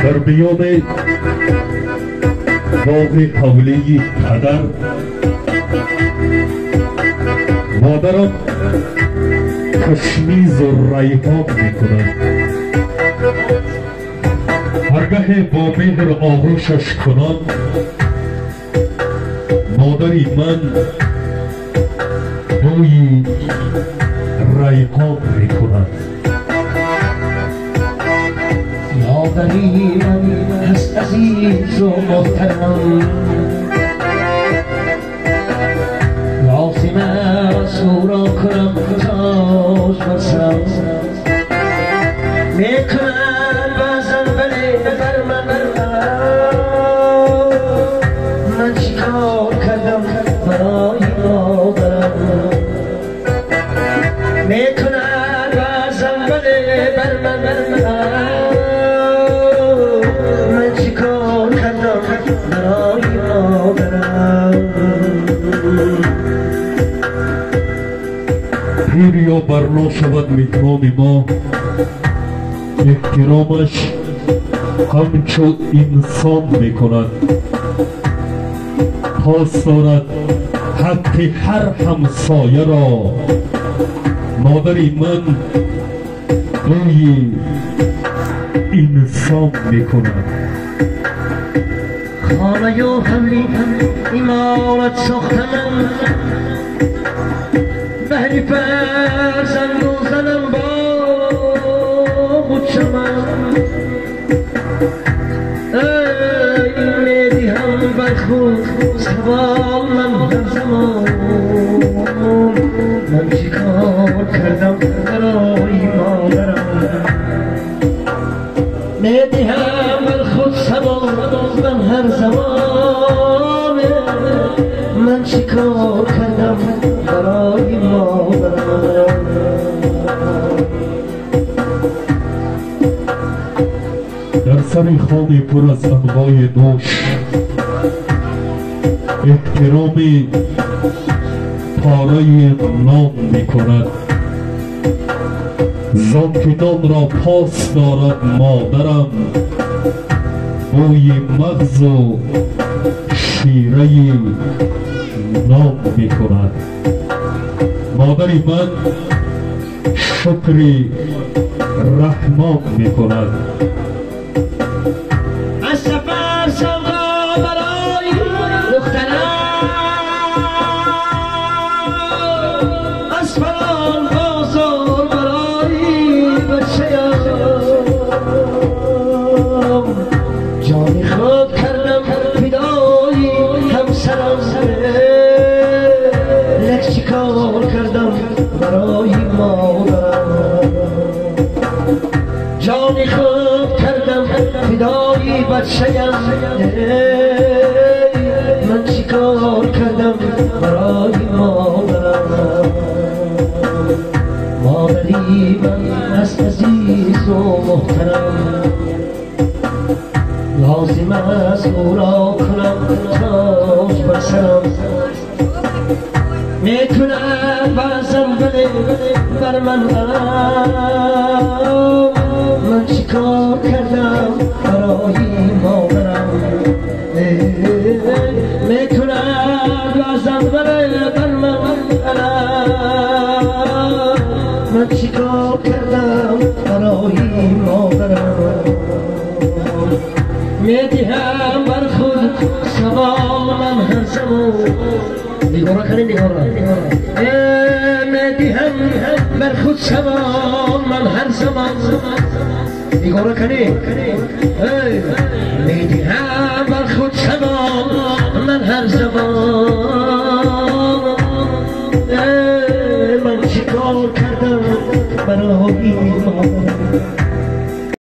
در بیان باغ حوله پدر مادرم تشمیز و ریحان میکنند. هرگاه با مهر آغوشش کنند مادری من بوی ریحان میکنند. مادری من هست عزیز و محترم، لازم است او را کنم تاج بر سرم. میکنم بازم بله بر من چیکار کردم برای مادرم. میکنم بازم بله بر من چیکار کردم برای مادرم. پیر یا برنا شود مهمان ما، احترامش همچو انسان میکند. پاس دارد حق هر همسایه را، مادری من بوی انسان میکند. خانه و حملی امارت ساختم، بهری فرزند و زنم با چمن. ای میدی هم بر خود سوال من در زمان، من چیکار کردم برای مادرم. میدی هم بر خود سوال من هر زمان، من چیکار کردم برای مادرم. در سر خانه پر از انواع نوش احترام پاره نان میکند. زان که نان را پاس دارد مادرم، بوی مغز و شیره نان میکند. مادری من شکر رحمان میکند. از سفر سودا برای دخترم، از فلان بازار برای بچه‌ام، جان خود کردم فدای همسرم. لک چیکار کردم برای مادرم. جان خود کردم فدای بچه‌ام، من چیکار کردم برای مادرم. مادری من است عزیز و محترم، لازم است او را کنم تاج بر سرم. میتونم بازم بله بر من چیکار کردم برای مادرم. میتونم بازم بله بر من چیکار کردم برای مادرم. میدیم بر خود سوال من هر زمان. دیگران کنین دیگران. میدیم بر خود سوال من هر زمان. دیگران کنین.